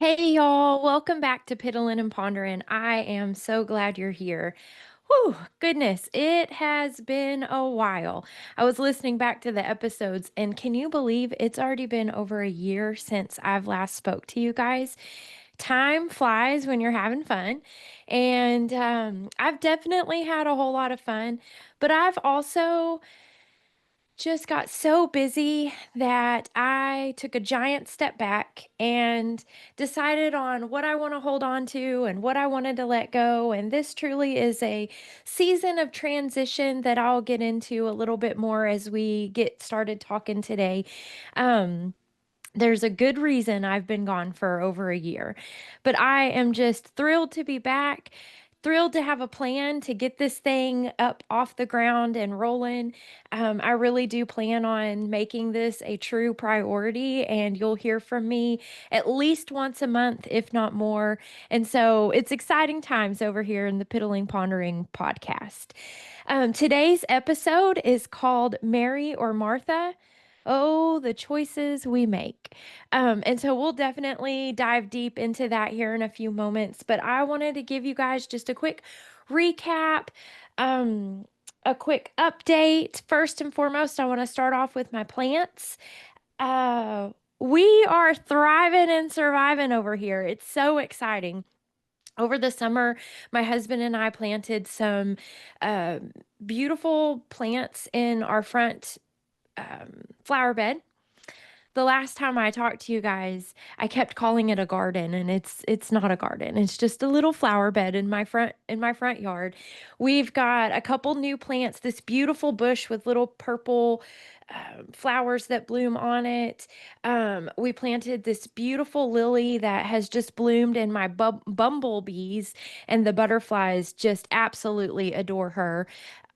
Hey y'all, welcome back to Piddlin and Ponderin. I am so glad you're here. Whew, goodness, it has been a while. I was listening back to the episodes, and can you believe it's already been over a year since I've last spoke to you guys? Time flies when you're having fun, and I've definitely had a whole lot of fun, but I've also just got so busy that I took a giant step back and decided on what I want to hold on to and what I wanted to let go. And this truly is a season of transition that I'll get into a little bit more as we get started talking today. Um, there's a good reason I've been gone for over a year, but I am just thrilled to be back, thrilled to have a plan to get this thing up off the ground and rolling. I really do plan on making this a true priority, and you'll hear from me at least once a month, if not more. And so it's exciting times over here in the Piddling Pondering podcast. Today's episode is called Mary or Martha. Oh, the choices we make. And so we'll definitely dive deep into that here in a few moments. But I wanted to give you guys just a quick recap, um, a quick update. First and foremost, I want to start off with my plants. Uh, we are thriving and surviving over here. It's so exciting. Over the summer, my husband and I planted some uh, beautiful plants in our front flower bed. The last time I talked to you guys, I kept calling it a garden, and it's not a garden. It's just a little flower bed in my front yard. We've got a couple new plants, this beautiful bush with little purple flowers that bloom on it. We planted this beautiful lily that has just bloomed, and my bumblebees and the butterflies just absolutely adore her.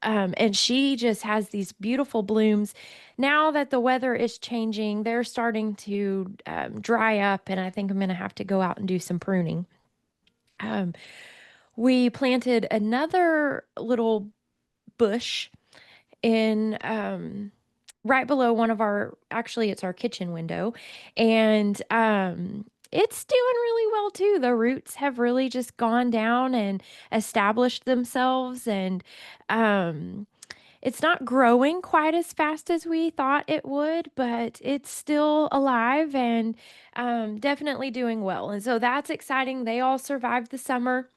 And she just has these beautiful blooms. Now that the weather is changing, they're starting to dry up, and I think I'm going to have to go out and do some pruning. Um, we planted another little bush in right below one of our, actually, it's our kitchen window, and it's doing really well too. The roots have really just gone down and established themselves, and um, it's not growing quite as fast as we thought it would, but it's still alive and definitely doing well. And so that's exciting. They all survived the summer.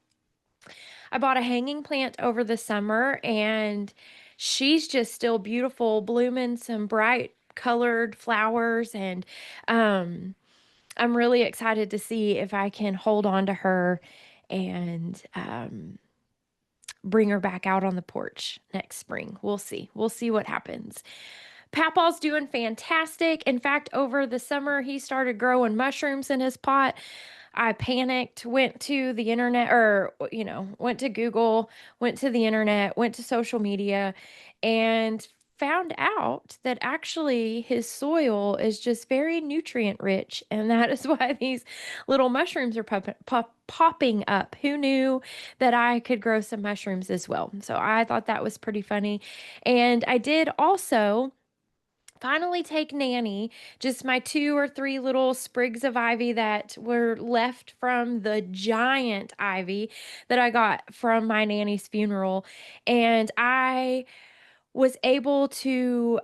I bought a hanging plant over the summer, and she's just still beautiful, blooming some bright colored flowers. And um, I'm really excited to see if I can hold on to her and bring her back out on the porch next spring. We'll see. We'll see what happens. Papaw's doing fantastic. In fact, over the summer, he started growing mushrooms in his pot. I panicked, went to the internet, or, went to Google, went to the internet, went to social media, and found out that actually his soil is just very nutrient rich. And that is why these little mushrooms are popping up. Who knew that I could grow some mushrooms as well? So I thought that was pretty funny. And I did also finally take Nanny, just my two or three little sprigs of ivy that were left from the giant ivy that I got from my nanny's funeral. And I was able to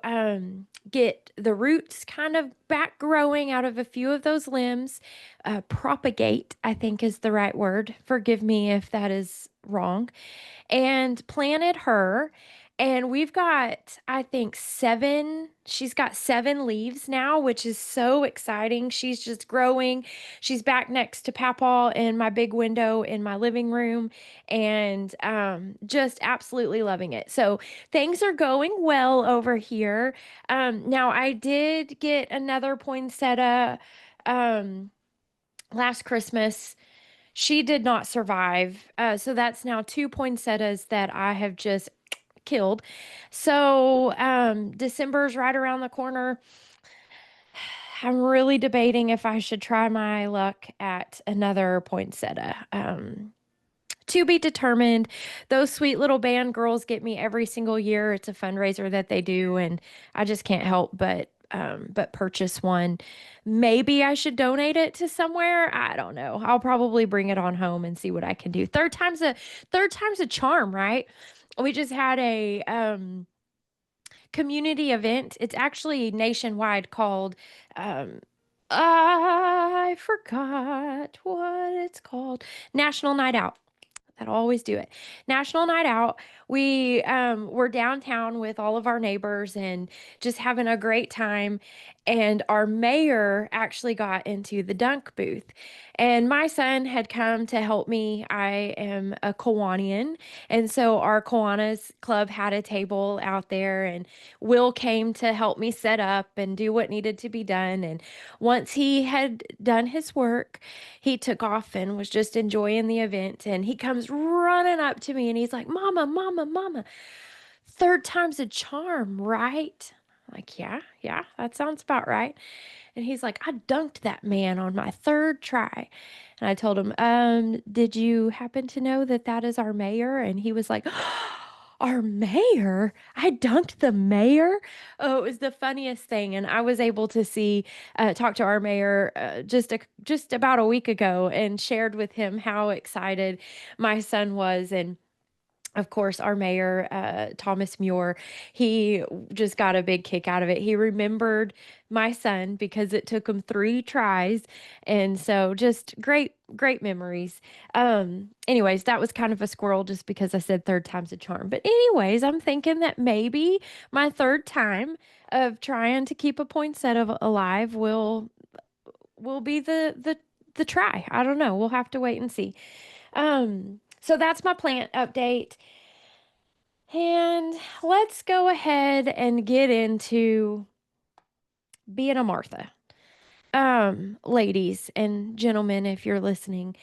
get the roots kind of back growing out of a few of those limbs. Propagate, I think, is the right word. Forgive me if that is wrong. And planted her. And we've got, I think, she's got 7 leaves now, which is so exciting. She's just growing. She's back next to Papaw in my big window in my living room, and just absolutely loving it. So things are going well over here. Now, I did get another poinsettia um, last Christmas. She did not survive. So that's now 2 poinsettias that I have just killed. So December's right around the corner. I'm really debating if I should try my luck at another poinsettia. To be determined. Those sweet little band girls get me every single year. It's a fundraiser that they do, and I just can't help but but purchase one. Maybe I should donate it to somewhere. I don't know. I'll probably bring it on home and see what I can do. Third time's a charm, right? We just had a community event. It's actually nationwide called um I forgot what it's called. National Night Out. I'd always do it. National Night Out. We were downtown with all of our neighbors and just having a great time. And our mayor actually got into the dunk booth. And my son had come to help me. I am a Kiwanian. And so our Kiwanis Club had a table out there, and Will came to help me set up and do what needed to be done. And once he had done his work, he took off and was just enjoying the event. And he comes running up to me and he's like, Mama, Mama, Mama, third time's a charm, right? I'm like, yeah, yeah, that sounds about right. And he's like, I dunked that man on my third try. And I told him, did you happen to know that that is our mayor? And he was like, our mayor? I dunked the mayor? Oh, it was the funniest thing. And I was able to talk to our mayor just about a week ago and shared with him how excited my son was. And of course, our mayor, Thomas Muir, he just got a big kick out of it. He remembered my son because it took him 3 tries. And so just great, great memories. Anyways, that was kind of a squirrel just because I said third time's a charm. But anyways, I'm thinking that maybe my third time of trying to keep a poinsettia alive will be the try. I don't know. We'll have to wait and see. So that's my plant update. And let's go ahead and get into being a Martha. Ladies and gentlemen, if you're listening,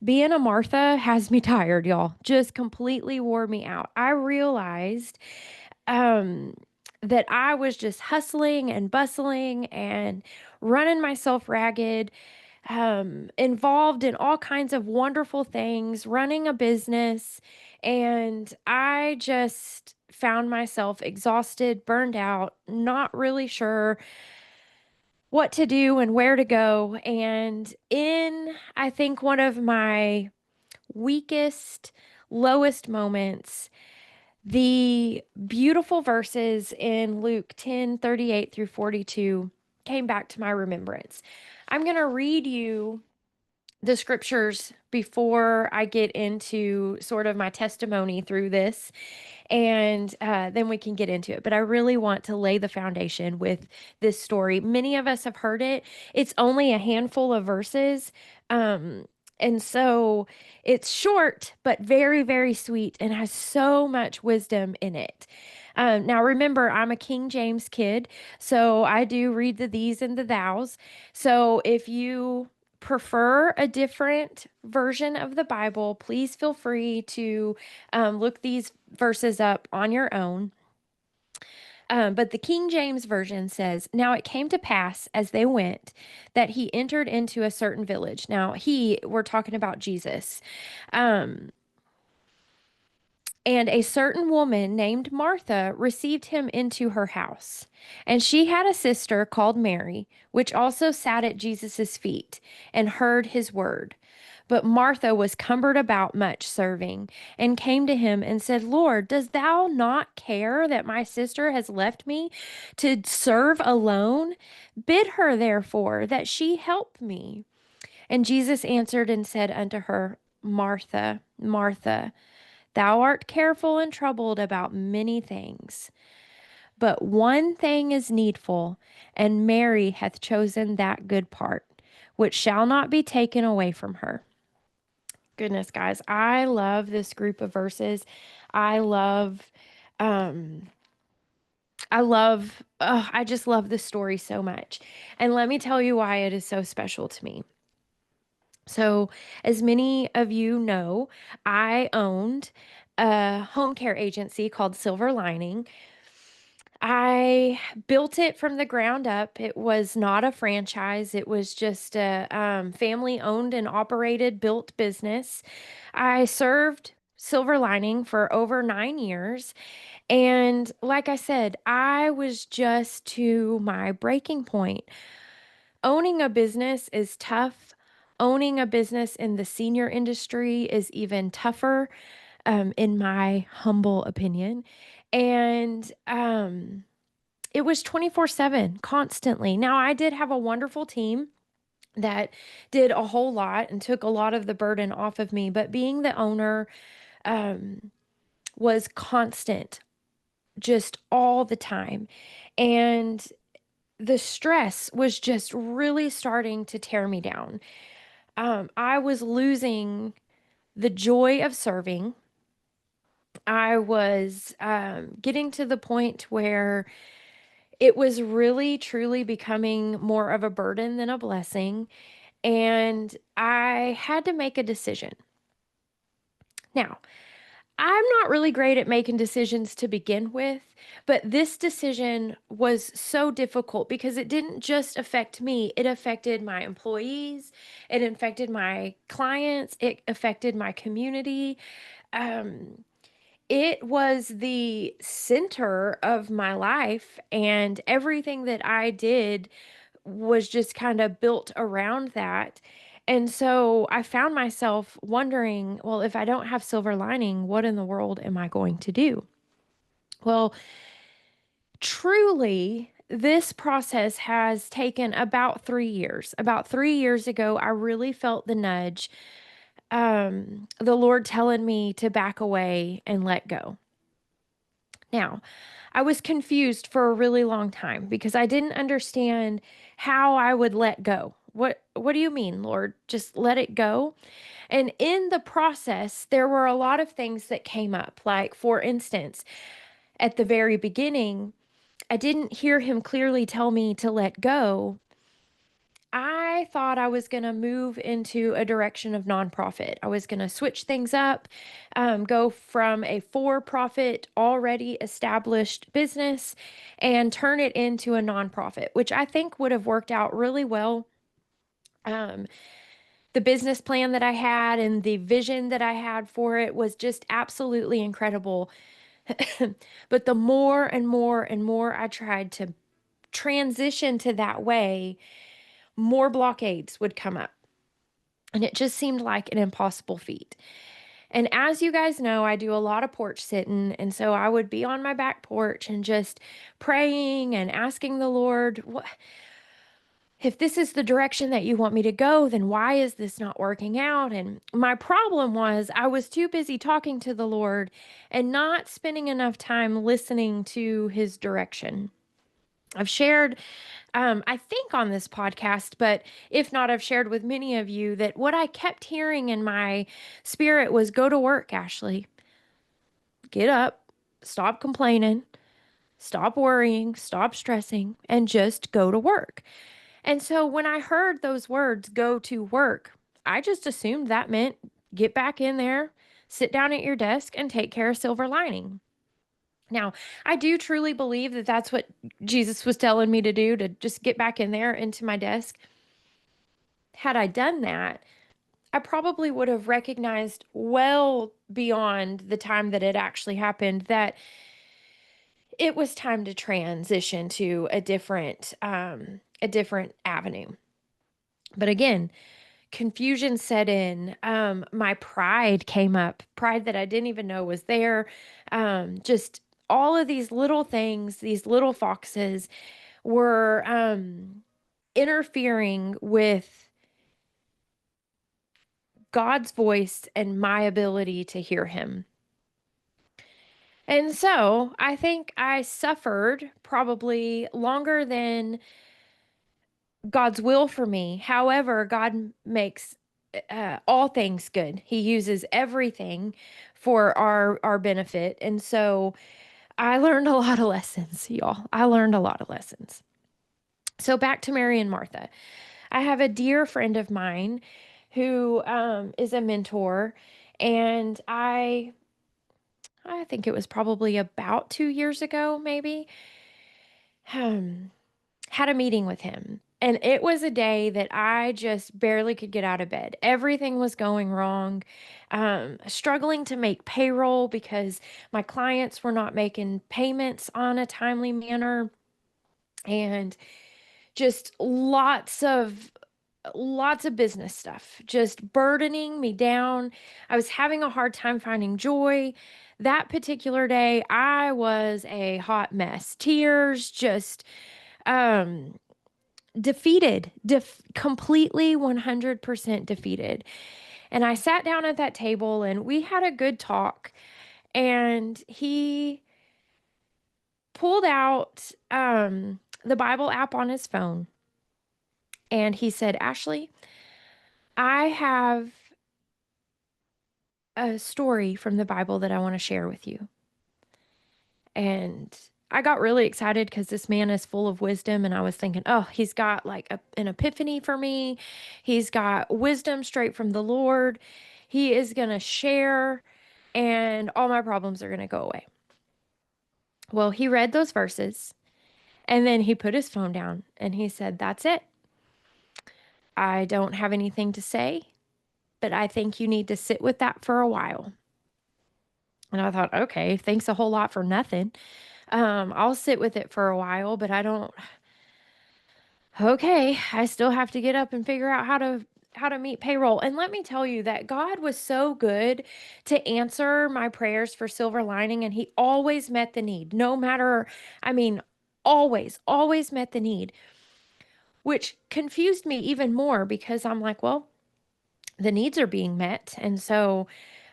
being a Martha has me tired, y'all. Just completely wore me out. I realized um that I was just hustling and bustling and running myself ragged, involved in all kinds of wonderful things, running a business. And I just found myself exhausted, burned out, not really sure what to do and where to go. And I think, one of my weakest, lowest moments, the beautiful verses in Luke 10:38 through 42 came back to my remembrance. I'm going to read you the scriptures before I get into sort of my testimony through this, and then we can get into it. But I really want to lay the foundation with this story. Many of us have heard it. It's only a handful of verses. Um, and so it's short, but very, very sweet and has so much wisdom in it. Now, remember, I'm a King James kid, so I do read the these and the thous. So if you prefer a different version of the Bible, please feel free to look these verses up on your own. But the King James Version says, Now it came to pass as they went that he entered into a certain village. Now, we're talking about Jesus. Um, and a certain woman named Martha received him into her house. And she had a sister called Mary, which also sat at Jesus' feet and heard his word. But Martha was cumbered about much serving, and came to him and said, Lord, dost thou not care that my sister has left me to serve alone? Bid her therefore that she help me. And Jesus answered and said unto her, Martha, Martha, thou art careful and troubled about many things, but one thing is needful, and Mary hath chosen that good part, which shall not be taken away from her. Goodness, guys, I love this group of verses. I love, um, I just love this story so much. And let me tell you why it is so special to me. So, as many of you know, I owned a home care agency called Silver Lining. I built it from the ground up. It was not a franchise, it was just a family owned and operated built business. I served silver lining for over 9 years. And like I said, I was just to my breaking point. Owning a business is tough. Owning a business in the senior industry is even tougher, in my humble opinion. And it was 24/7 constantly. Now, I did have a wonderful team that did a whole lot and took a lot of the burden off of me, but being the owner um, was constant, just all the time. And the stress was just really starting to tear me down. I was losing the joy of serving. I was getting to the point where it was really, truly becoming more of a burden than a blessing. And I had to make a decision. Now, I'm not really great at making decisions to begin with, but this decision was so difficult because it didn't just affect me, it affected my employees, it affected my clients, it affected my community. Um, it was the center of my life, and everything that I did was just kind of built around that. And so I found myself wondering, well, if I don't have silver lining, what in the world am I going to do? Well, truly, this process has taken about 3 years. About 3 years ago, I really felt the nudge, the Lord telling me to back away and let go. Now, I was confused for a really long time because I didn't understand how I would let go. What do you mean, Lord? Just let it go? And in the process, there were a lot of things that came up. Like, for instance, at the very beginning, I didn't hear him clearly tell me to let go. I thought I was going to move into a direction of nonprofit. I was going to switch things up, go from a for profit, already established business and turn it into a nonprofit, which I think would have worked out really well. Um, the business plan that I had and the vision that I had for it was just absolutely incredible. But the more and more and more I tried to transition to that way, more blockades would come up. And it just seemed like an impossible feat. And as you guys know, I do a lot of porch sitting. And so I would be on my back porch and just praying and asking the Lord, what, if this is the direction that you want me to go, then why is this not working out? And my problem was I was too busy talking to the Lord and not spending enough time listening to his direction. I've shared, I think on this podcast, but if not, I've shared with many of you that what I kept hearing in my spirit was go to work, Ashley. Get up, stop complaining, stop worrying, stop stressing, and just go to work. And so when I heard those words, go to work, I just assumed that meant get back in there, sit down at your desk, and take care of silver lining. Now, I do truly believe that that's what Jesus was telling me to do, to just get back in there into my desk. Had I done that, I probably would have recognized well beyond the time that it actually happened that it was time to transition to a different avenue. But again, confusion set in. My pride came up, pride that I didn't even know was there. Just all of these little things, these little foxes were interfering with God's voice and my ability to hear him. And so I think I suffered probably longer than God's will for me. However, God makes all things good. He uses everything for our benefit. And so I learned a lot of lessons, y'all. I learned a lot of lessons. So back to Mary and Martha. I have a dear friend of mine who is a mentor, and I think it was probably about 2 years ago, maybe, um, had a meeting with him. And it was a day that I just barely could get out of bed. Everything was going wrong. Struggling to make payroll because my clients were not making payments on a timely manner, and just lots of business stuff just burdening me down. I was having a hard time finding joy. That particular day, I was a hot mess. Tears, just um defeated, completely 100% defeated. And I sat down at that table and we had a good talk, and he pulled out the Bible app on his phone, and he said, "Ashley, I have a story from the Bible that I want to share with you." And I got really excited because this man is full of wisdom. And I was thinking, oh, he's got like an epiphany for me. He's got wisdom straight from the Lord. He is going to share, and all my problems are going to go away. Well, he read those verses, and then he put his phone down and he said, "That's it. I don't have anything to say, but I think you need to sit with that for a while." And I thought, okay, thanks a whole lot for nothing. I'll sit with it for a while, but I don't. Okay, I still have to get up and figure out how to meet payroll. And let me tell you that God was so good to answer my prayers for silver lining, and he always met the need. No matter, I mean, always met the need, which confused me even more because I'm like, well, the needs are being met. And so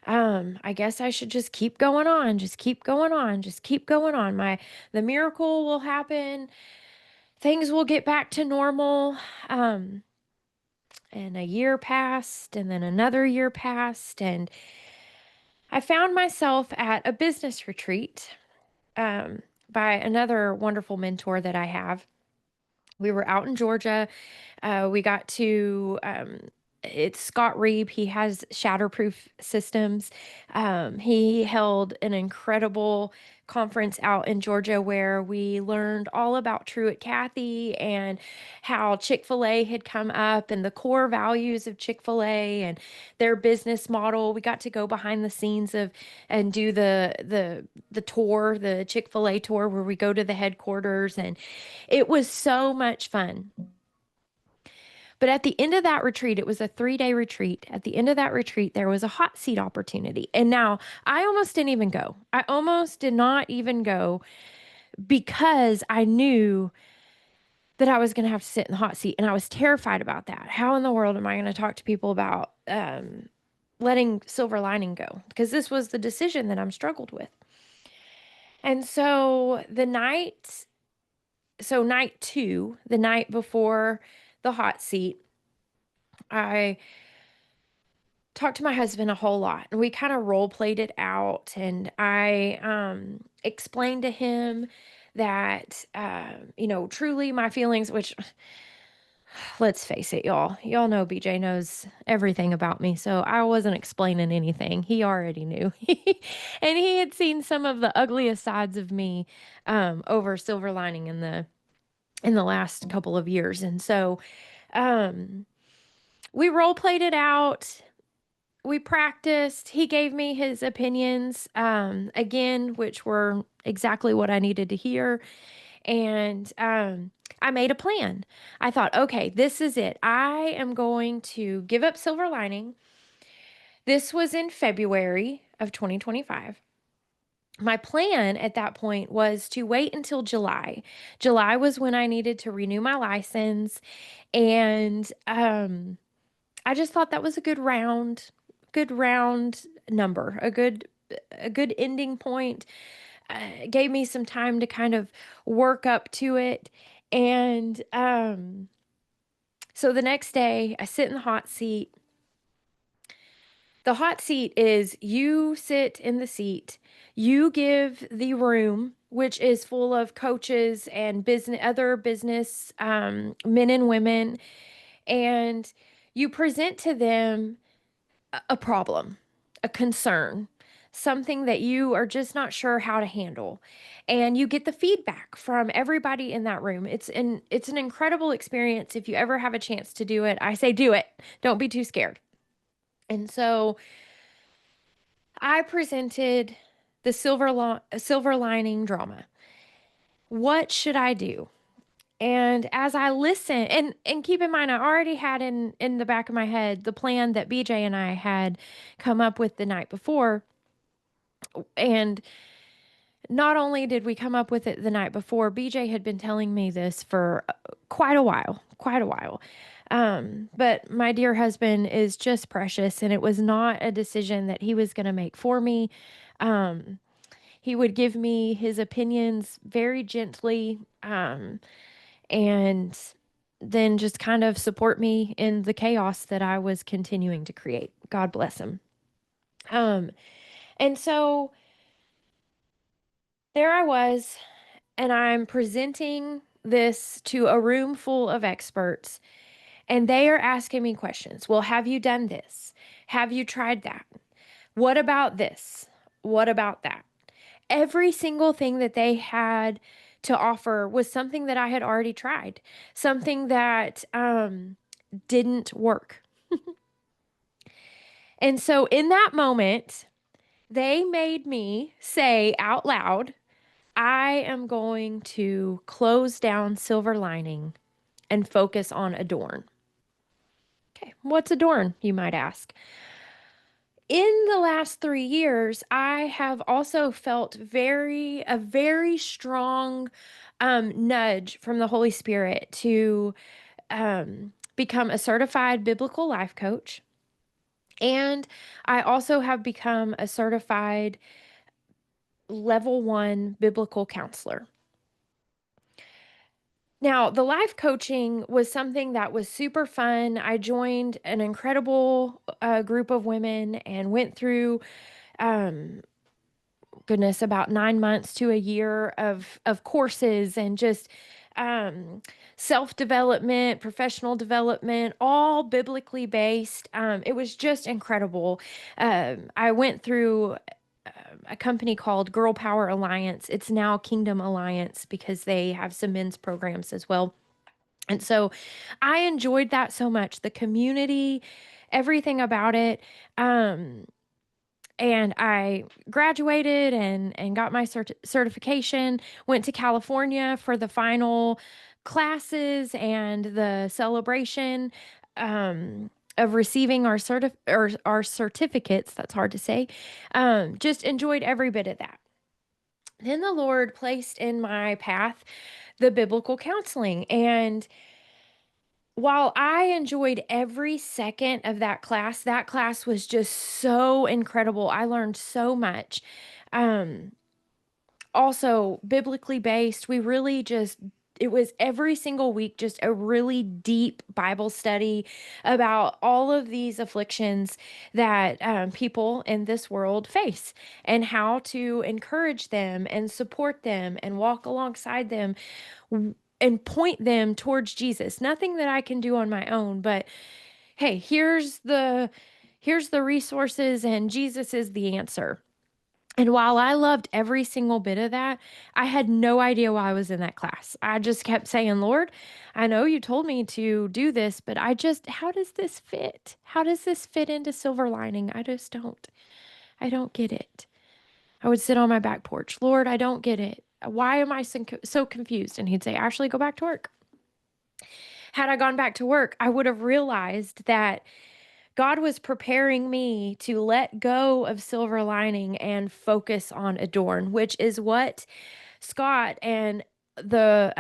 I guess I should just keep going on, just keep going on, just keep going on. The miracle will happen. Things will get back to normal. Um, and a year passed, and then another year passed, and I found myself at a business retreat um, by another wonderful mentor that I have. We were out in Georgia. We got to, it's Scott Reeb. He has shatterproof systems. He held an incredible conference out in Georgia where we learned all about Truett Cathy and how Chick-fil-A had come up and the core values of Chick-fil-A and their business model. We got to go behind the scenes of and do the tour, the Chick-fil-A tour, where we go to the headquarters, and it was so much fun. But at the end of that retreat, it was a 3-day retreat. At the end of that retreat, there was a hot seat opportunity. And now I almost didn't even go. I almost did not even go because I knew that I was going to have to sit in the hot seat. And I was terrified about that. How in the world am I going to talk to people about letting silver lining go? Because this was the decision that I'm struggled with. And so night two, the night before the hot seat, I talked to my husband a whole lot, and we kind of role played it out. And I explained to him that, truly my feelings, which let's face it, y'all know BJ knows everything about me. So I wasn't explaining anything. He already knew. And he had seen some of the ugliest sides of me over silver lining in the last couple of years. And so um, we role played it out. We practiced. He gave me his opinions again, which were exactly what I needed to hear. And I made a plan. I thought, okay, this is it. I am going to give up silver lining. This was in February of 2025. My plan at that point was to wait until July. July was when I needed to renew my license. And I just thought that was a good round number, a good ending point. Gave me some time to kind of work up to it. And so the next day, I sit in the hot seat. The hot seat is you sit in the seat, you give the room, which is full of coaches and other business men and women, and you present to them a problem, a concern something that you are just not sure how to handle, and you get the feedback from everybody in that room. It's an incredible experience. If you ever have a chance to do it, I say do it. Don't be too scared. And so I presented the silver lining drama. What should I do? And as I listen, and keep in mind, I already had in the back of my head the plan that BJ and I had come up with the night before. And not only did we come up with it the night before, BJ had been telling me this for quite a while, quite a while. But my dear husband is just precious, and it was not a decision that he was going to make for me. Um, he would give me his opinions very gently, and then just kind of support me in the chaos that I was continuing to create. God bless him. Um, and so there I was, and I'm presenting this to a room full of experts, and they are asking me questions. Well, have you done this? Have you tried that? What about this? What about that? Every single thing that they had to offer was something that I had already tried, something that didn't work. And so in that moment, they made me say out loud, I am going to close down silver lining and focus on adorn. Okay, what's adorn, you might ask? In the last 3 years, I have also felt a very strong nudge from the Holy Spirit to become a certified biblical life coach. And I also have become a certified level 1 biblical counselor. Now, the life coaching was something that was super fun. I joined an incredible group of women and went through, um, goodness, about 9 months to a year of courses and just um, self development, professional development, all biblically based. It was just incredible. I went through a company called Girl Power Alliance. It's now Kingdom Alliance because they have some men's programs as well. And so I enjoyed that so much, the community, everything about it. Um, and I graduated and got my certification, went to California for the final classes and the celebration of receiving our certificates. That's hard to say. Just enjoyed every bit of that. Then the Lord placed in my path the biblical counseling. And while I enjoyed every second of that class was just so incredible. I learned so much. Um, Also, biblically based, it was every single week, just a really deep Bible study about all of these afflictions that people in this world face and how to encourage them and support them and walk alongside them and point them towards Jesus. Nothing that I can do on my own, but hey, here's the resources and Jesus is the answer. And while I loved every single bit of that, I had no idea why I was in that class. I just kept saying, Lord, I know you told me to do this, but how does this fit? How does this fit into silver lining? I don't get it. I would sit on my back porch. Lord, I don't get it. Why am I so confused? And he'd say, Ashley, go back to work. Had I gone back to work, I would have realized that God was preparing me to let go of silver lining and focus on adorn, which is what Scott and the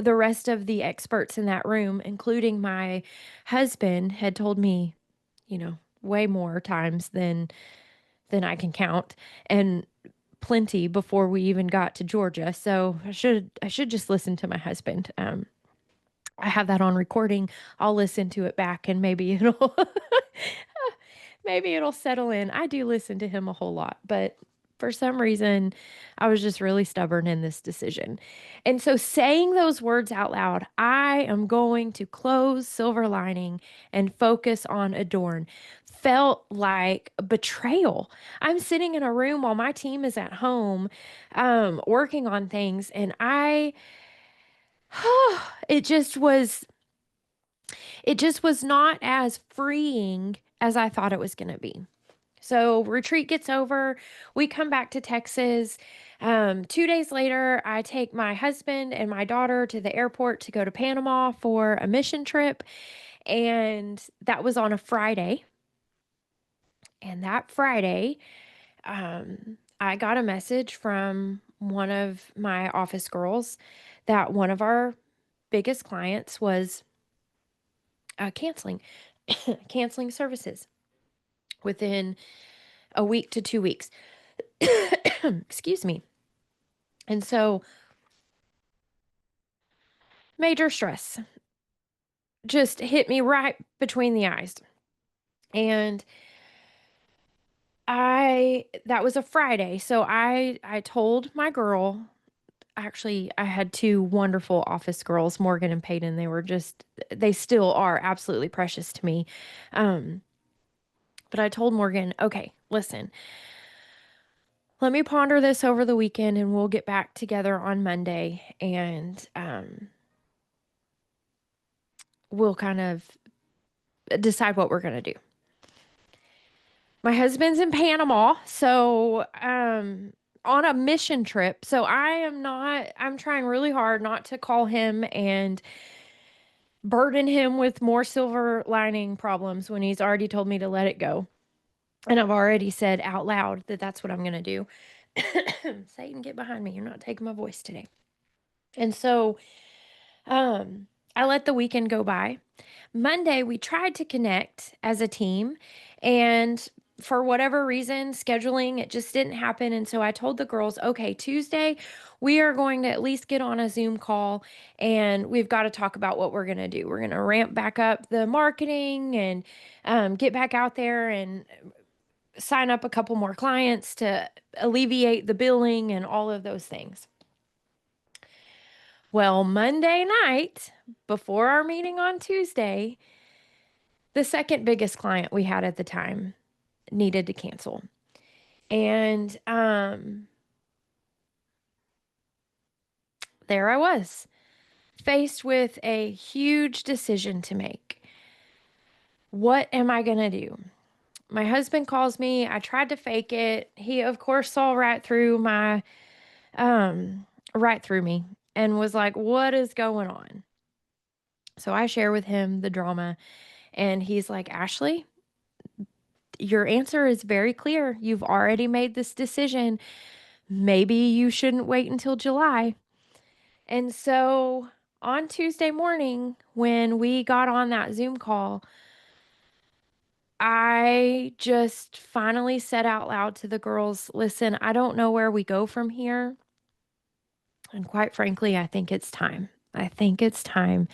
rest of the experts in that room, including my husband, had told me, way more times than I can count, and plenty before we even got to Georgia. So I should just listen to my husband. I have that on recording. I'll listen to it back and maybe it'll maybe it'll settle in. I do listen to him a whole lot, but For some reason, I was just really stubborn in this decision. And so saying those words out loud, I am going to close Silver Lining and focus on Adorn, felt like betrayal. I'm sitting in a room while my team is at home, working on things, and it just was, it just was not as freeing as I thought it was going to be. So retreat gets over. We come back to Texas. 2 days later, I take my husband and my daughter to the airport to go to Panama for a mission trip. And that was on a Friday. And that Friday, I got a message from one of my office girls that one of our biggest clients was canceling canceling services within a week to 2 weeks. Excuse me. And so major stress just hit me right between the eyes. And that was a Friday. So I told my girl, actually I had two wonderful office girls, Morgan and Peyton. They still are absolutely precious to me. Um, but I told Morgan, okay, listen, let me ponder this over the weekend and we'll get back together on Monday and we'll kind of decide what we're going to do. My husband's in Panama, so on a mission trip. So I'm trying really hard not to call him and burden him with more silver lining problems when he's already told me to let it go. And I've already said out loud that that's what I'm going to do. Satan, get behind me. You're not taking my voice today. And so I let the weekend go by. Monday, we tried to connect as a team, and for whatever reason, scheduling, it just didn't happen. And so I told the girls, okay, Tuesday, we are going to at least get on a Zoom call and we've got to talk about what we're going to do. We're going to ramp back up the marketing and get back out there and sign up a couple more clients to alleviate the billing and all of those things. Well, Monday night, before our meeting on Tuesday, the second biggest client we had at the time needed to cancel. And there I was, faced with a huge decision to make. What am I going to do? My husband calls me. I tried to fake it. He, of course, saw right through me and was like, "What is going on?" So I share with him the drama, and he's like, "Ashley, your answer is very clear. You've already made this decision. Maybe you shouldn't wait until July." And so on Tuesday morning, when we got on that Zoom call, I just finally said out loud to the girls, listen, I don't know where we go from here. And quite frankly, I think it's time. I think it's time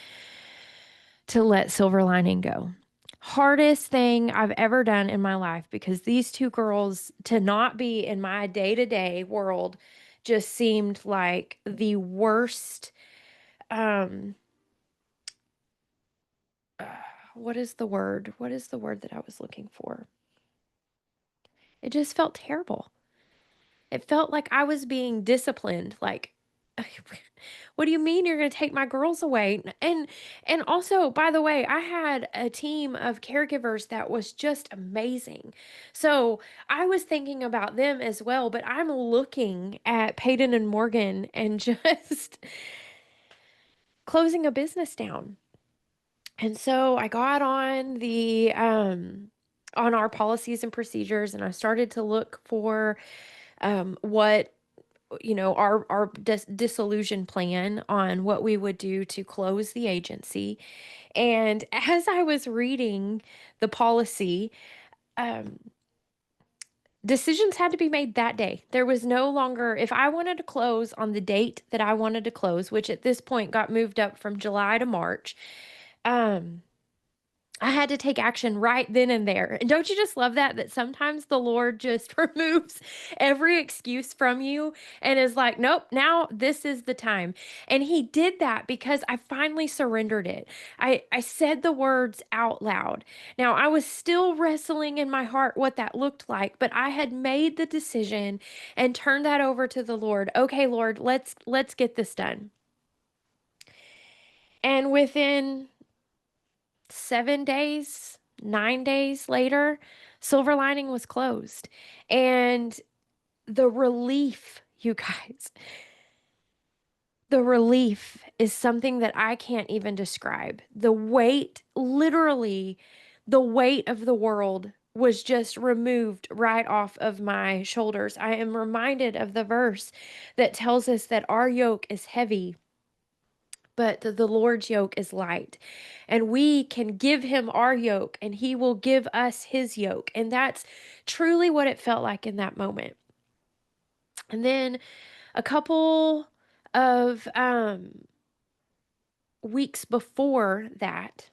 to let Silver Lining go. Hardest thing I've ever done in my life, because these two girls, to not be in my day to day world, just seemed like the worst. Um, what is the word? What is the word that I was looking for? It just felt terrible. It felt like I was being disciplined. Like, what do you mean you're going to take my girls away? And also, by the way, I had a team of caregivers that was just amazing. So I was thinking about them as well, but I'm looking at Peyton and Morgan and just closing a business down. And so I got on our policies and procedures, and I started to look for what our dissolution plan on what we would do to close the agency. And as I was reading the policy, um, decisions had to be made that day. There was no longer, if I wanted to close on the date that I wanted to close, which at this point got moved up from July to March, um, I had to take action right then and there. And don't you just love that? That sometimes the Lord just removes every excuse from you and is like, nope, now this is the time. And He did that because I finally surrendered it. I said the words out loud. Now, I was still wrestling in my heart what that looked like, but I had made the decision and turned that over to the Lord. Okay, Lord, let's get this done. And within 7 days, 9 days later, Silver Lining was closed. And the relief, you guys, the relief is something that I can't even describe. The weight, literally, the weight of the world was just removed right off of my shoulders. I am reminded of the verse that tells us that our yoke is heavy, but the Lord's yoke is light. And we can give Him our yoke, and He will give us His yoke. And that's truly what it felt like in that moment. And then a couple of weeks before that,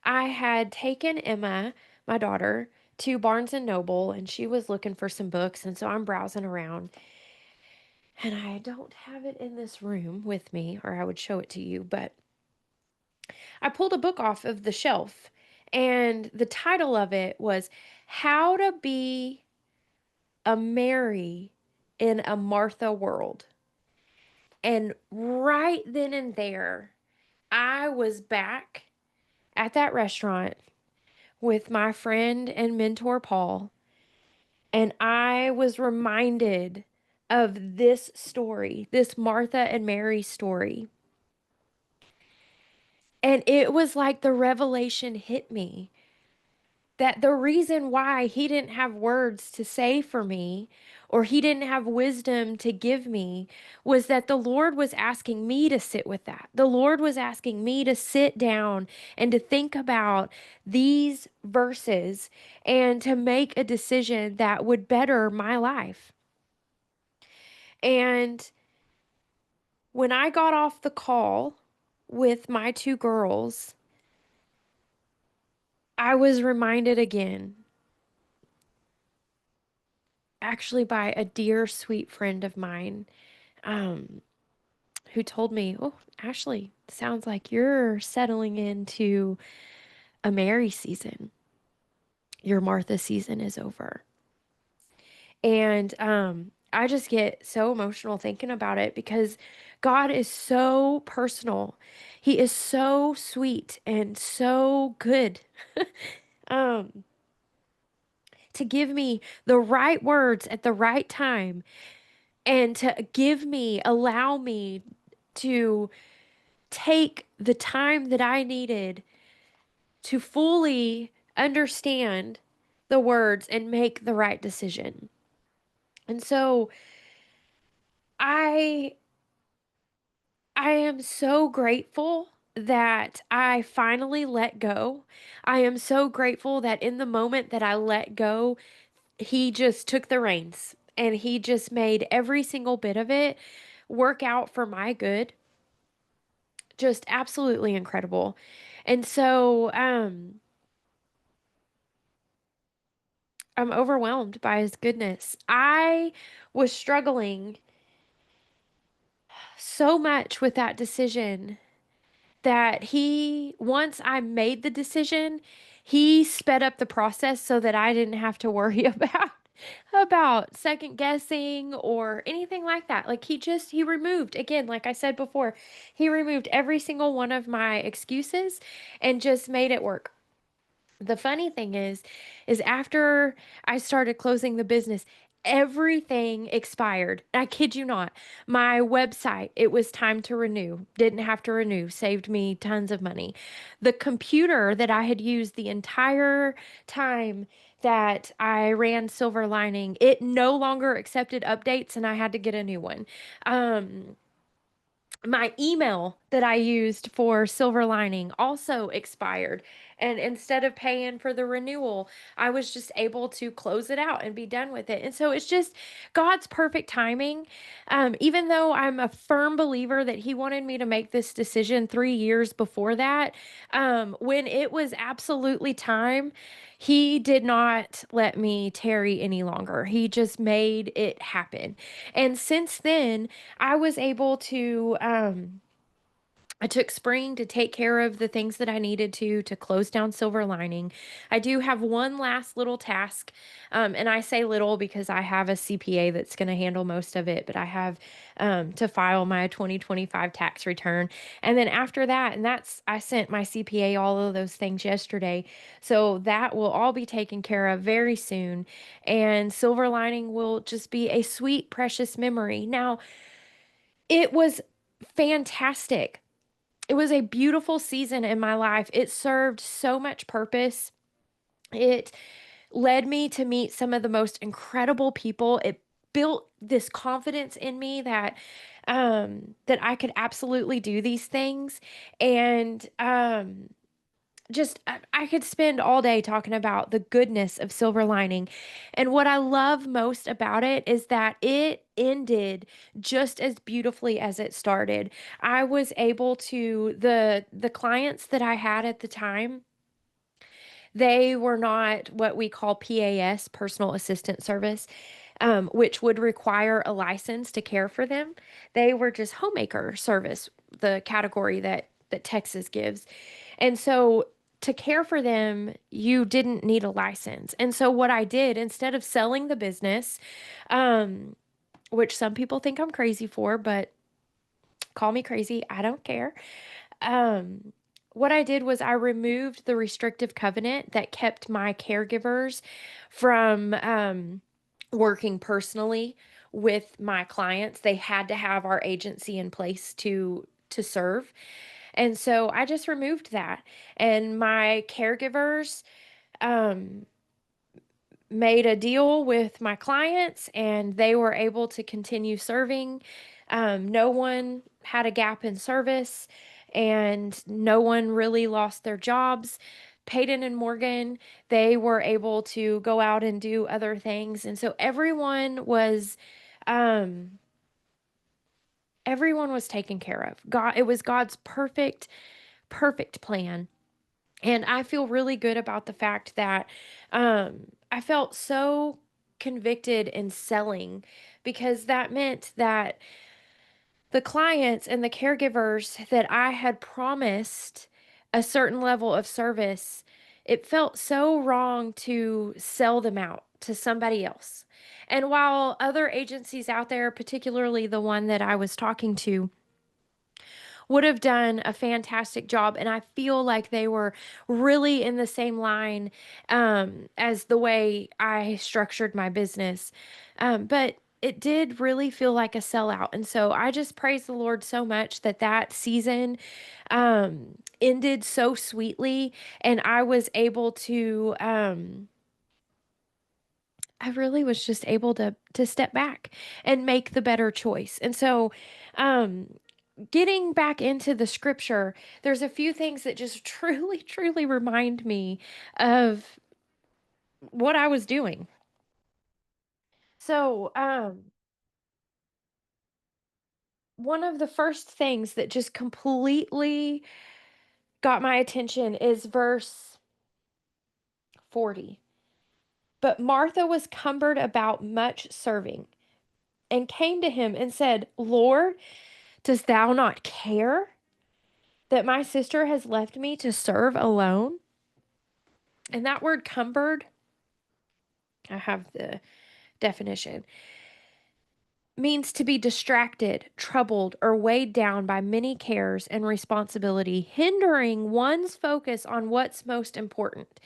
I had taken Emma, my daughter, to Barnes and Noble, and she was looking for some books. And so I'm browsing around, and I don't have it in this room with me, or I would show it to you, but I pulled a book off of the shelf, and the title of it was How to Be a Mary in a Martha World. And right then and there, I was back at that restaurant with my friend and mentor, Paul, and I was reminded of this story, this Martha and Mary story. And it was like the revelation hit me that the reason why He didn't have words to say for me, or He didn't have wisdom to give me, was that the Lord was asking me to sit with that. The Lord was asking me to sit down and to think about these verses and to make a decision that would better my life. And when I got off the call with my two girls, I was reminded again, actually by a dear, sweet friend of mine, um, who told me, "Oh, Ashley, sounds like you're settling into a Mary season. Your Martha season is over." And I just get so emotional thinking about it because God is so personal. He is so sweet and so good. um, to give me the right words at the right time and to allow me to take the time that I needed to fully understand the words and make the right decision. And so I I am so grateful that I finally let go. I am so grateful that in the moment that I let go, He just took the reins and He just made every single bit of it work out for my good. Just absolutely incredible. And so I'm overwhelmed by His goodness. I was struggling so much with that decision that once I made the decision, He sped up the process so that I didn't have to worry about second guessing or anything like that. Like He removed, again, like I said before, He removed every single one of my excuses and just made it work. The funny thing is after I started closing the business, everything expired. I kid you not. My website, it was time to renew. Didn't have to renew. Saved me tons of money. The computer that I had used the entire time that I ran Silver Lining, it no longer accepted updates and I had to get a new one. My email that I used for Silver Lining also expired. And instead of paying for the renewal, I was just able to close it out and be done with it. And so it's just God's perfect timing. Even though I'm a firm believer that He wanted me to make this decision 3 years before that, when it was absolutely time, He did not let me tarry any longer. He just made it happen. And since then, I was able to. I took spring to take care of the things that I needed to close down Silver Lining. I do have one last little task, and I say little because I have a CPA that's going to handle most of it, but I have to file my 2025 tax return. And then after that, and I sent my CPA all of those things yesterday. So that will all be taken care of very soon. And Silver Lining will just be a sweet, precious memory. Now, it was fantastic. It was a beautiful season in my life. It served so much purpose. It led me to meet some of the most incredible people. It built this confidence in me that I could absolutely do these things. And just I could spend all day talking about the goodness of Silver Lining. And what I love most about it is that it ended just as beautifully as it started. I was able to the clients that I had at the time, they were not what we call PAS, personal assistant service, which would require a license to care for them. They were just homemaker service, the category that Texas gives. And so to care for them, you didn't need a license. And so what I did, instead of selling the business, um, which some people think I'm crazy for, but call me crazy, I don't care. Um, what I did was I removed the restrictive covenant that kept my caregivers from working personally with my clients. They had to have our agency in place to serve. And so I just removed that. And my caregivers um, made a deal with my clients and they were able to continue serving. No one had a gap in service and no one really lost their jobs. Peyton and Morgan, they were able to go out and do other things. And so um, everyone was taken care of. God, it was God's perfect plan. And I feel really good about the fact that I felt so convicted in selling because that meant that the clients and the caregivers that I had promised a certain level of service, it felt so wrong to sell them out to somebody else. And while other agencies out there, particularly the one that I was talking to, would have done a fantastic job. And I feel like they were really in the same line as the way I structured my business. But it did really feel like a sellout. And so I just praise the Lord so much that that season ended so sweetly. And I was able to. I really was just able to step back and make the better choice. And so um getting back into the scripture, there's a few things that just truly remind me of what I was doing. So, one of the first things that just completely got my attention is verse 40. But Martha was cumbered about much serving and came to him and said, Lord, dost thou not care that my sister has left me to serve alone? And that word cumbered, I have the definition, means to be distracted, troubled, or weighed down by many cares and responsibility, hindering one's focus on what's most important.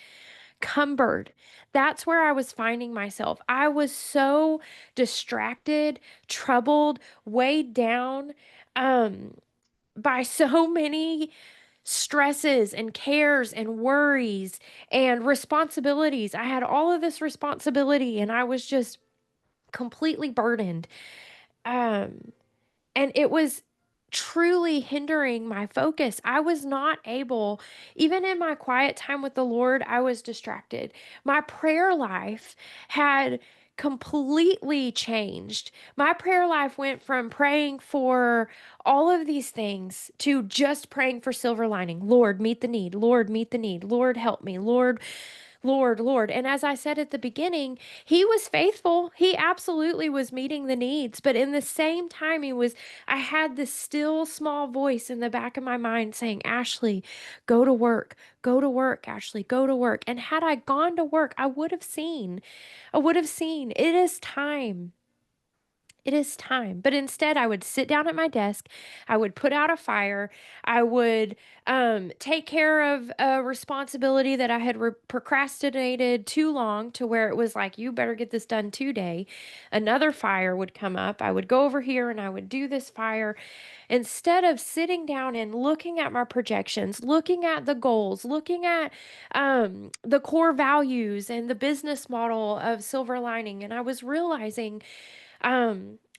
Cumbered. That's where I was finding myself. I was so distracted, troubled, weighed down um, by so many stresses and cares and worries and responsibilities. I had all of this responsibility and I was just completely burdened. Um, and it was truly hindering my focus. I was not able, even in my quiet time with the Lord, I was distracted. My prayer life had completely changed. My prayer life went from praying for all of these things to just praying for silver lining. Lord, meet the need. Lord, meet the need. Lord, help me. Lord, Lord, Lord. And as I said at the beginning, he was faithful. He absolutely was meeting the needs. But in the same time, I had this still small voice in the back of my mind saying, Ashley, go to work, Ashley, go to work. And had I gone to work, I would have seen it is time. It is time. But instead, I would sit down at my desk. I would put out a fire. I would take care of a responsibility that I had procrastinated too long to where it was like, you better get this done today. Another fire would come up. I would go over here and I would do this fire instead of sitting down and looking at my projections, looking at the goals, looking at the core values and the business model of Silver Lining. And I was realizing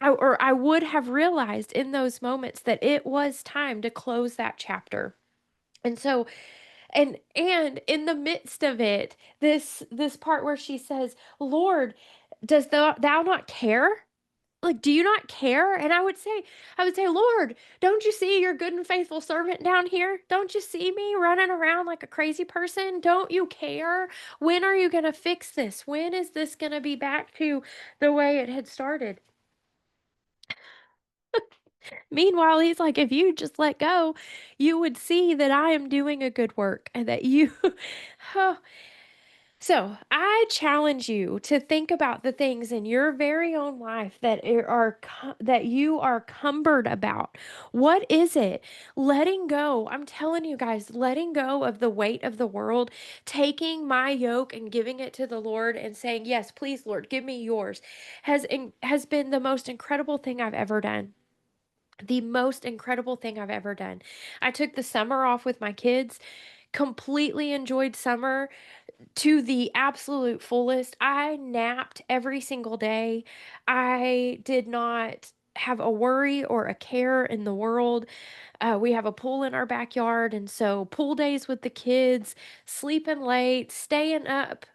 or I would have realized in those moments that it was time to close that chapter. And so, and in the midst of it, this part where she says, Lord, does thou not care? Like, do you not care? And I would say, Lord, don't you see your good and faithful servant down here? Don't you see me running around like a crazy person? Don't you care? When are you going to fix this? When is this going to be back to the way it had started? Meanwhile, he's like, if you just let go, you would see that I am doing a good work and that you. Oh. So I challenge you to think about the things in your very own life that you are cumbered about. What is it? Letting go. I'm telling you guys, letting go of the weight of the world, taking my yoke and giving it to the Lord and saying, "Yes, please, Lord, give me yours," has been the most incredible thing I've ever done. The most incredible thing I've ever done. I took the summer off with my kids, completely enjoyed summer to the absolute fullest. I napped every single day. I did not have a worry or a care in the world. We have a pool in our backyard, and so pool days with the kids, sleeping late, staying up.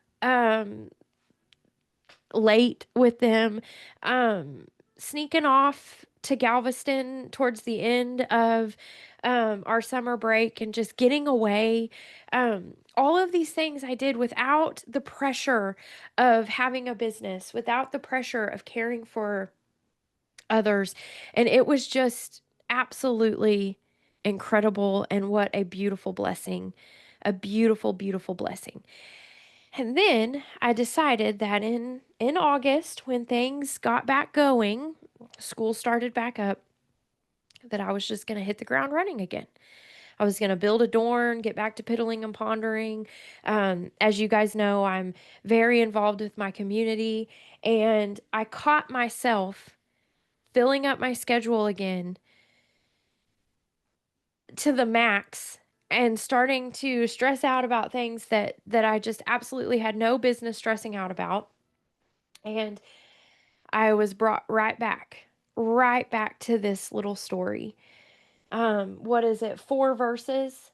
Late with them, um, sneaking off to Galveston towards the end of our summer break and just getting away. All of these things I did without the pressure of having a business, without the pressure of caring for others. And it was just absolutely incredible. And what a beautiful blessing! A beautiful, beautiful blessing. And then I decided that in August, when things got back going, school started back up, that I was just going to hit the ground running again. I was going to build a dorm, get back to piddling and pondering. As you guys know, I'm very involved with my community, and I caught myself filling up my schedule again to the max and starting to stress out about things that I just absolutely had no business stressing out about. And I was brought right back to this little story. What is it? 4 verses,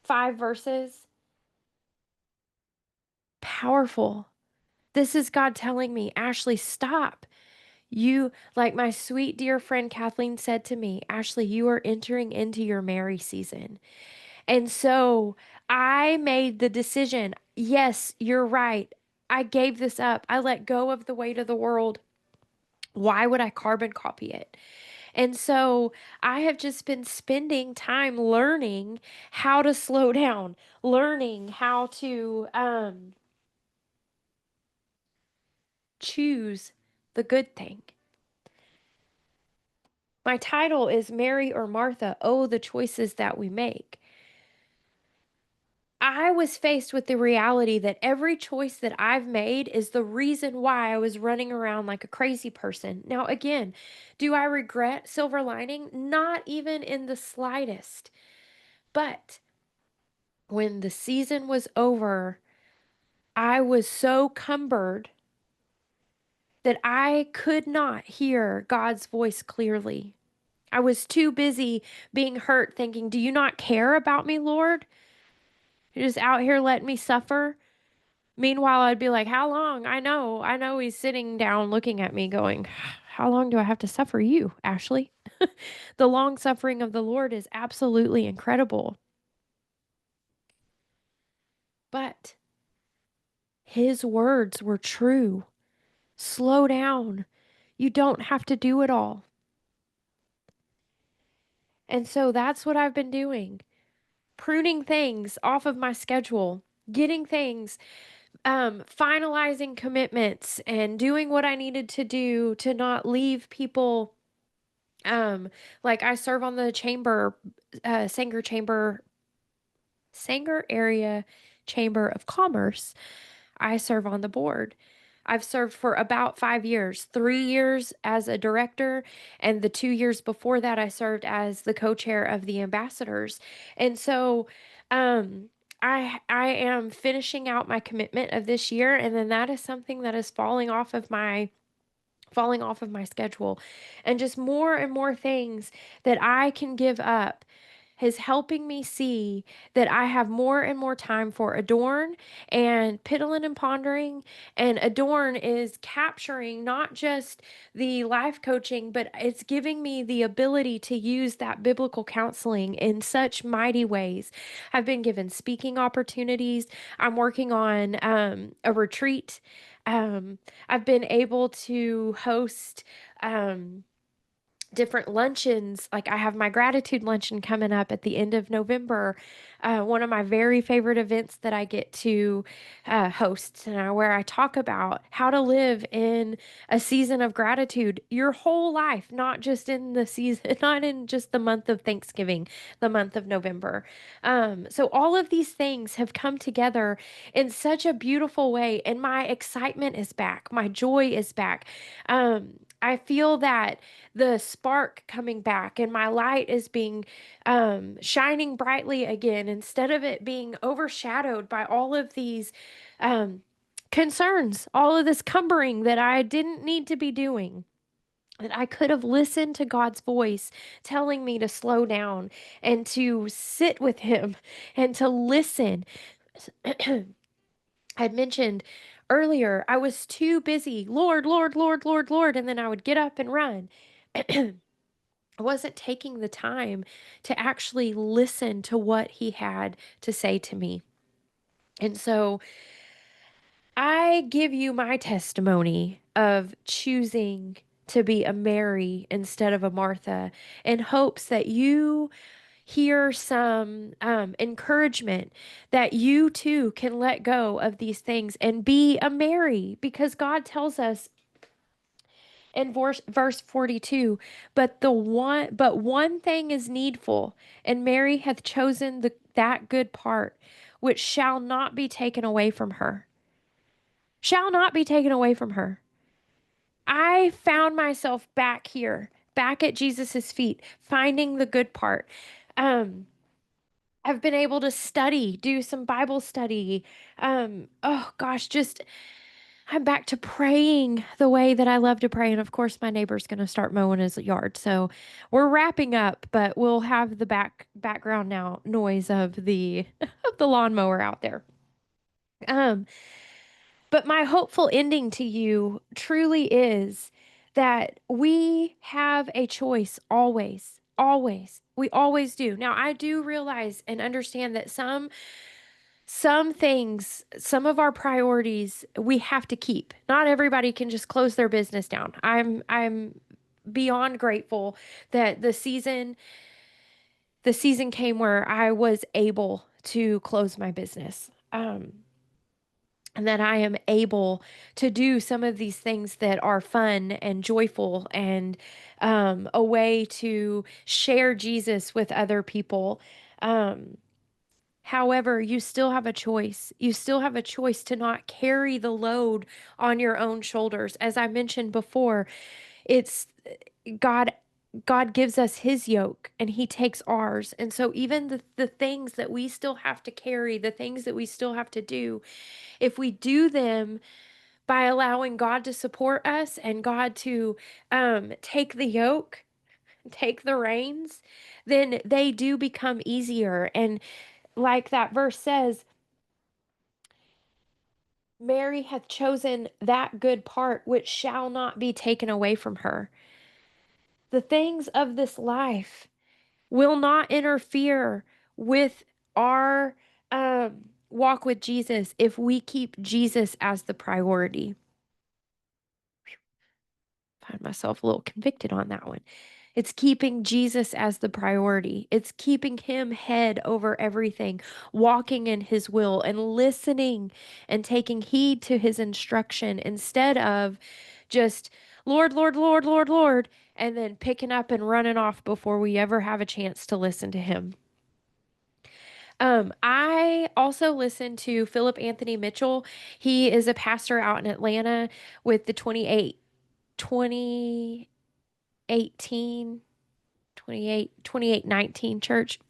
5 verses. Powerful. This is God telling me, Ashley, stop. Like my sweet dear friend Kathleen said to me, Ashley, you are entering into your Mary season. And so I made the decision. Yes, you're right. I gave this up. I let go of the weight of the world. Why would I carbon copy it? And so I have just been spending time learning how to slow down, learning how to choose the good thing. My title is Mary or Martha. Oh, the choices that we make. I was faced with the reality that every choice that I've made is the reason why I was running around like a crazy person. Now, again, do I regret silver lining? Not even in the slightest. But when the season was over, I was so cumbered that I could not hear God's voice clearly. I was too busy being hurt, thinking, do you not care about me, Lord? You're just out here letting me suffer. Meanwhile, I'd be like, how long? I know he's sitting down looking at me going, how long do I have to suffer you, Ashley? The long suffering of the Lord is absolutely incredible. But his words were true. Slow down. You don't have to do it all. And so that's what I've been doing, pruning things off of my schedule, getting things, finalizing commitments and doing what I needed to do to not leave people. Like I serve on the Sanger area chamber of commerce. I serve on the board. I've served for about 5 years, 3 years as a director, and the 2 years before that, I served as the co-chair of the ambassadors. And so, um, I am finishing out my commitment of this year, and then that is something that is falling off of my schedule, and just more and more things that I can give up is helping me see that I have more and more time for Adorn and Piddlin and Pondering. And Adorn is capturing not just the life coaching, but it's giving me the ability to use that biblical counseling in such mighty ways. I've been given speaking opportunities. I'm working on a retreat. I've been able to host. Different luncheons. Like I have my gratitude luncheon coming up at the end of November. One of my very favorite events that I get to host, where I talk about how to live in a season of gratitude your whole life, not just in the season, not in just the month of Thanksgiving, the month of November. So all of these things have come together in such a beautiful way, and my excitement is back, my joy is back. I feel that the spark coming back, and my light is being shining brightly again, instead of it being overshadowed by all of these um, concerns, all of this cumbering that I didn't need to be doing. That I could have listened to God's voice telling me to slow down and to sit with Him and to listen. I'd mentioned earlier, I was too busy, Lord, Lord, Lord, Lord, Lord, and then I would get up and run. I wasn't taking the time to actually listen to what he had to say to me. And so I give you my testimony of choosing to be a Mary instead of a Martha, in hopes that you hear some encouragement, that you too can let go of these things and be a Mary, because God tells us in verse 42, but one thing is needful, and Mary hath chosen that good part, which shall not be taken away from her. Shall not be taken away from her. I found myself back here, back at Jesus's feet, finding the good part. Um, I've been able to study, do some Bible study. Oh gosh, just I'm back to praying the way that I love to pray. And of course, my neighbor's going to start mowing his yard. So we're wrapping up, but we'll have the background now noise of the of the lawnmower out there. Um, but my hopeful ending to you truly is that we have a choice always. Always. We always do. Now, I do realize and understand that some things, some of our priorities we have to keep. Not everybody can just close their business down. I'm beyond grateful that the season came where I was able to close my business. And that I am able to do some of these things that are fun and joyful, and a way to share Jesus with other people. Um, However, you still have a choice. You still have a choice to not carry the load on your own shoulders. As I mentioned before, it's God. God gives us his yoke and he takes ours. And so even the things that we still have to carry, the things that we still have to do, if we do them by allowing God to support us and God to take the yoke, take the reins, then they do become easier. And like that verse says, Mary hath chosen that good part which shall not be taken away from her. The things of this life will not interfere with our walk with Jesus if we keep Jesus as the priority. Find myself a little convicted on that one. It's keeping Jesus as the priority. It's keeping him head over everything, walking in his will and listening and taking heed to his instruction instead of just Lord, Lord, Lord, Lord, Lord, and then picking up and running off before we ever have a chance to listen to him. I also listen to Philip Anthony Mitchell. He is a pastor out in Atlanta with the 2819 church.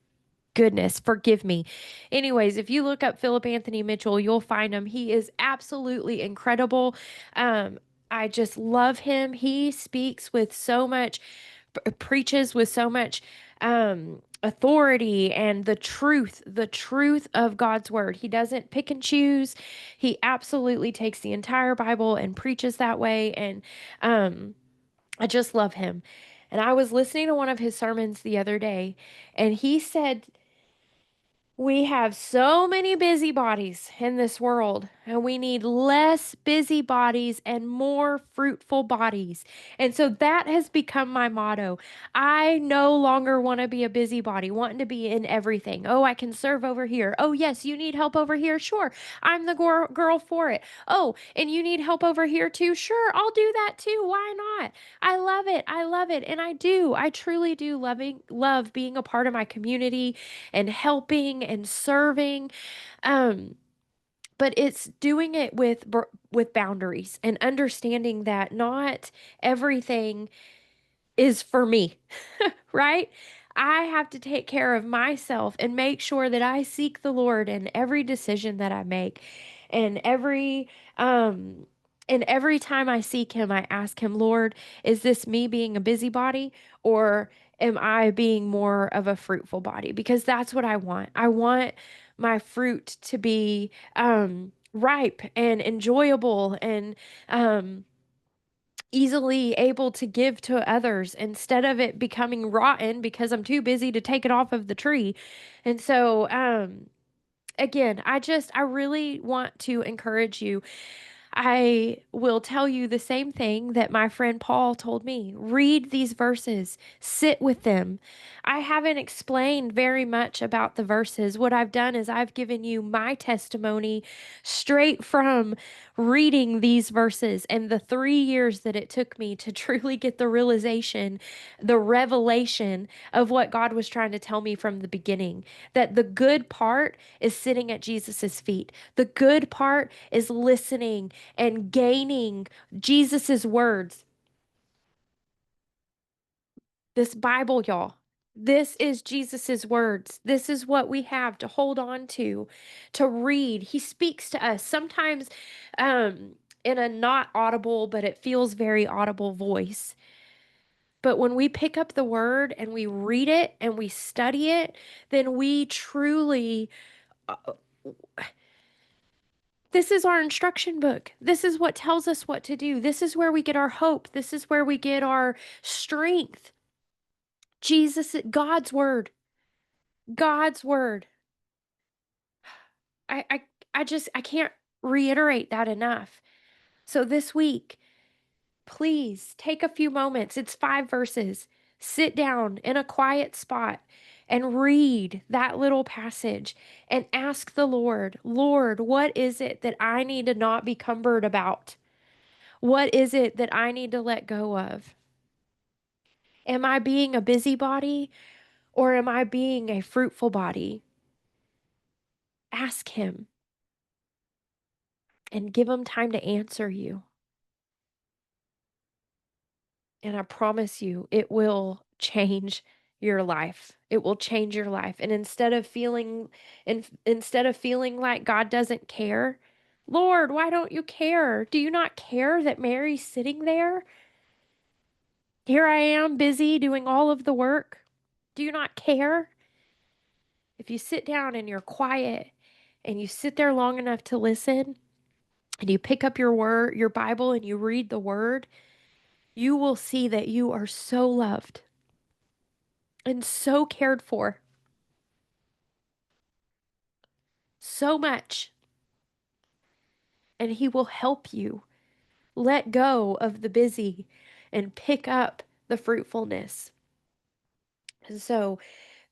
Goodness, forgive me. Anyways, if you look up Philip Anthony Mitchell, you'll find him. He is absolutely incredible. Um, I just love him. He speaks with so much, preaches with so much authority and the truth of God's word. He doesn't pick and choose. He absolutely takes the entire Bible and preaches that way. And I just love him. And I was listening to one of his sermons the other day, and he said we have so many busybodies in this world, and we need less busybodies and more fruitful bodies. And so that has become my motto. I no longer want to be a busybody, wanting to be in everything. Oh, I can serve over here. Oh, yes, you need help over here. Sure, I'm the girl for it. Oh, and you need help over here too. Sure, I'll do that too. Why not? I love it. I love it. And I do. I truly do love being a part of my community and helping and serving. Um, but it's doing it with boundaries and understanding that not everything is for me, right? I have to take care of myself and make sure that I seek the Lord in every decision that I make. And um every time I seek him, I ask him, Lord, is this me being a busybody, or am I being more of a fruitful body? Because that's what I want. I want my fruit to be ripe and enjoyable and easily able to give to others instead of it becoming rotten because I'm too busy to take it off of the tree. And so, again, I really want to encourage you. I will tell you the same thing that my friend Paul told me. Read these verses, sit with them. I haven't explained very much about the verses. What I've done is I've given you my testimony straight from reading these verses and the 3 years that it took me to truly get the realization, the revelation of what God was trying to tell me from the beginning. That the good part is sitting at Jesus's feet. The good part is listening and gaining Jesus's words. This Bible, y'all. This is Jesus's words. This is what we have to hold on to read. He speaks to us sometimes in a not audible, but it feels very audible voice. But when we pick up the word and we read it and we study it, then we truly uh, this is our instruction book. This is what tells us what to do. This is where we get our hope. This is where we get our strength. Jesus, God's word, God's word. I, I, I can't reiterate that enough. So this week, please take a few moments. It's 5 verses. Sit down in a quiet spot and read that little passage and ask the Lord, Lord, what is it that I need to not be cumbered about? What is it that I need to let go of? Am I being a busybody or am I being a fruitful body? Ask Him and give Him time to answer you. And I promise you, it will change your life. It will change your life. And instead of feeling like God doesn't care, Lord, why don't you care? Do you not care that Mary's sitting there? Here I am busy doing all of the work. Do you not care? If you sit down and you're quiet and you sit there long enough to listen and you pick up your Bible and you read the word, you will see that you are so loved and so cared for so much. And he will help you let go of the busy and pick up the fruitfulness. And so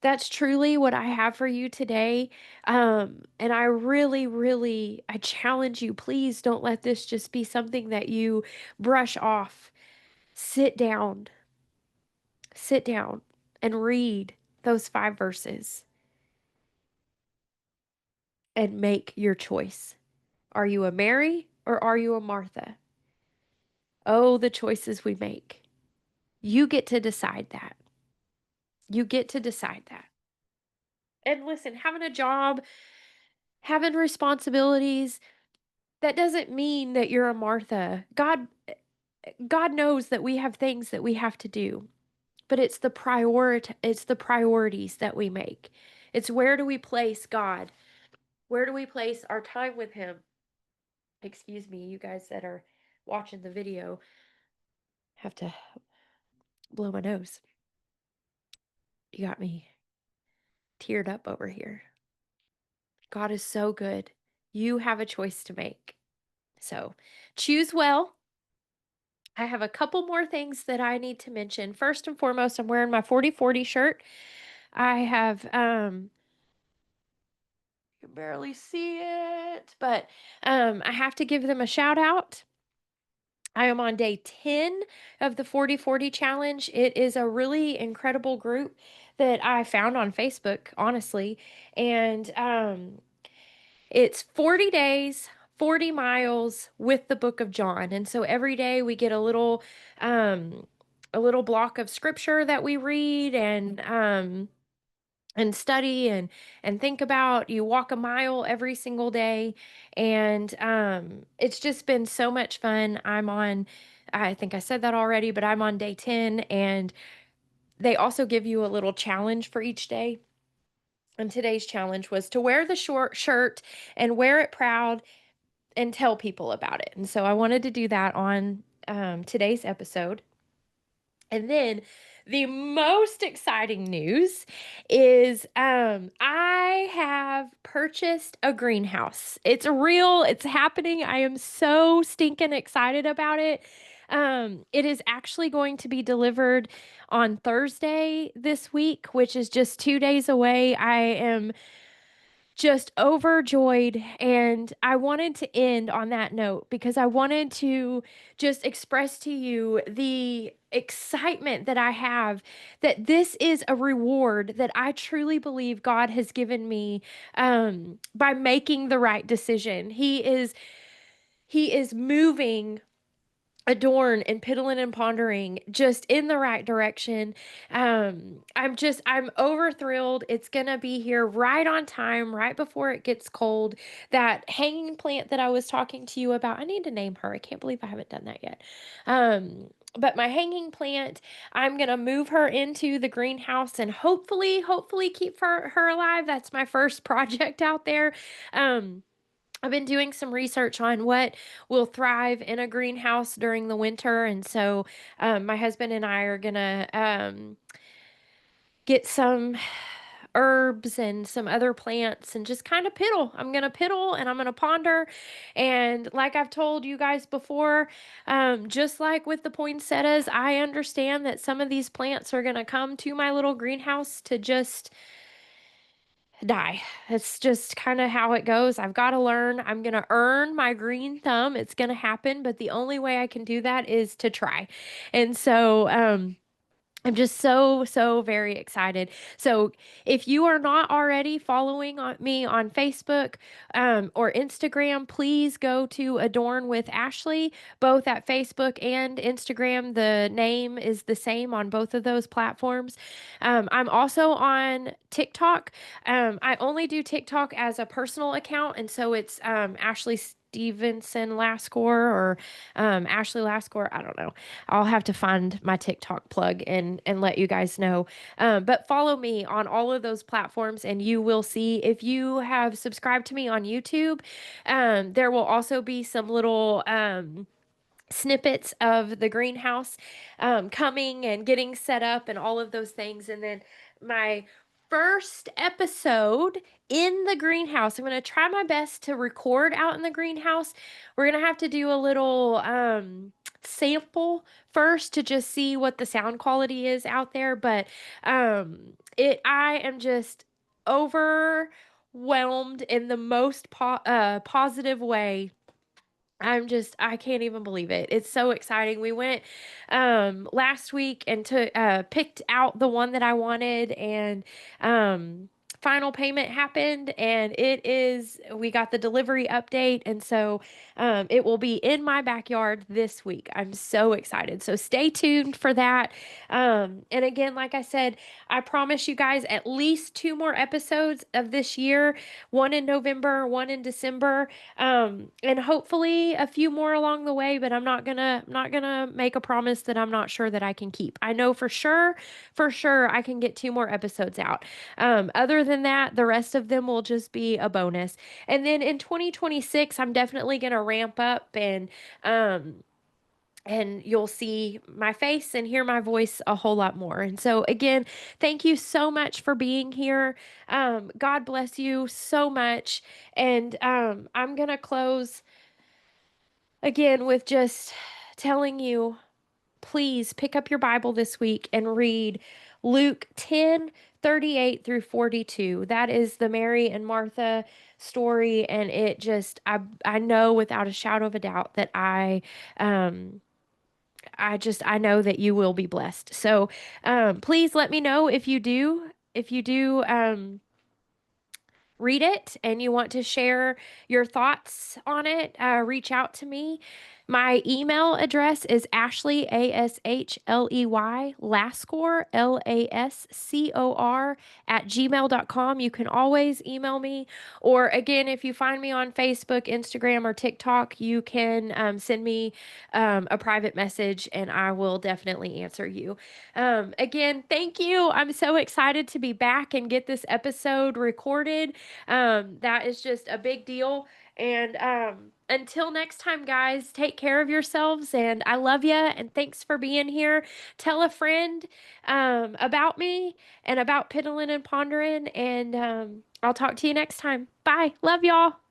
that's truly what I have for you today. And I really, really, I challenge you, please don't let this just be something that you brush off. Sit down, sit down and read those 5 verses and make your choice. Are you a Mary or are you a Martha? Oh, the choices we make. You get to decide that. You get to decide that. And listen, having a job, having responsibilities, that doesn't mean that you're a Martha. God knows that we have things that we have to do, but it's the priorities that we make. It's where do we place God? Where do we place our time with him? Excuse me, you guys that are watching the video have to blow my nose. You got me teared up over here. God is so good. You have a choice to make. So choose well. I have a couple more things that I need to mention. First and foremost, I'm wearing my 40/40 shirt. I have you can barely see it, but I have to give them a shout out. I am on day 10 of the 40/40 challenge. It is a really incredible group that I found on Facebook, honestly. And it's 40 days, 40 miles with the book of John. And so every day we get a little block of scripture that we read and study and think about. You walk a mile every single day, and it's just been so much fun. I think I said that already, but I'm on day 10, and they also give you a little challenge for each day. And today's challenge was to wear the short shirt and wear it proud and tell people about it. And so I wanted to do that on today's episode. And then the most exciting news is I have purchased a greenhouse. It's real, it's happening. I am so stinking excited about it. It is actually going to be delivered on Thursday this week, which is just 2 days away. I am just overjoyed. And I wanted to end on that note because I wanted to just express to you the excitement that I have that this is a reward that I truly believe God has given me by making the right decision. He is moving Adorn and Piddlin and Pondering just in the right direction. I'm over thrilled. It's gonna be here right on time, right before it gets cold. That hanging plant that I was talking to you about, I need to name her. I can't believe I haven't done that yet. But my hanging plant, I'm gonna move her into the greenhouse and hopefully keep her alive. That's my first project out there. I've been doing some research on what will thrive in a greenhouse during the winter. And so my husband and I are going to get some herbs and some other plants and just kind of piddle. I'm going to piddle and I'm going to ponder. And like I've told you guys before, just like with the poinsettias, I understand that some of these plants are going to come to my little greenhouse to just die. It's just kind of how it goes. I've got to learn. I'm going to earn my green thumb. It's going to happen, but the only way I can do that is to try. And so, I'm just so very excited. So, if you are not already following me on Facebook or Instagram, please go to Adorn with Ashley, both at Facebook and Instagram. The name is the same on both of those platforms. I'm also on TikTok. I only do TikTok as a personal account, and so it's Ashley Stevenson Lascore or Ashley Lascore. I don't know. I'll have to find my TikTok plug and let you guys know. But follow me on all of those platforms, and you will see if you have subscribed to me on YouTube. There will also be some little snippets of the greenhouse coming and getting set up and all of those things. And then my first episode in the greenhouse, I'm going to try my best to record out in the greenhouse. We're going to have to do a little sample first to just see what the sound quality is out there. But I am just overwhelmed in the most positive way. I can't even believe it. It's so exciting. We went last week and picked out the one that I wanted, and final payment happened, and we got the delivery update, and so it will be in my backyard this week. I'm so excited. So stay tuned for that. And again, like I said, I promise you guys at least two more episodes of this year, one in November, one in December, and hopefully a few more along the way, but I'm not gonna make a promise that I'm not sure that I can keep. I know for sure I can get two more episodes out. Other than that, the rest of them will just be a bonus. And then in 2026, I'm definitely gonna ramp up and you'll see my face and hear my voice a whole lot more. And so, again, thank you so much for being here. God bless you so much. And I'm going to close again with just telling you, please pick up your Bible this week and read Luke 10:38 through 42. That is the Mary and Martha story. And I know without a shadow of a doubt that um, I know that you will be blessed. So please let me know if you do read it and you want to share your thoughts on it. Reach out to me. My email address is Ashley, Ashley, Lascor, Lascor, @gmail.com. You can always email me. Or again, if you find me on Facebook, Instagram, or TikTok, you can send me a private message and I will definitely answer you. Again, thank you. I'm so excited to be back and get this episode recorded. That is just a big deal. And until next time, guys, take care of yourselves. And I love you. And thanks for being here. Tell a friend about me and about Piddlin and Ponderin. And I'll talk to you next time. Bye. Love y'all.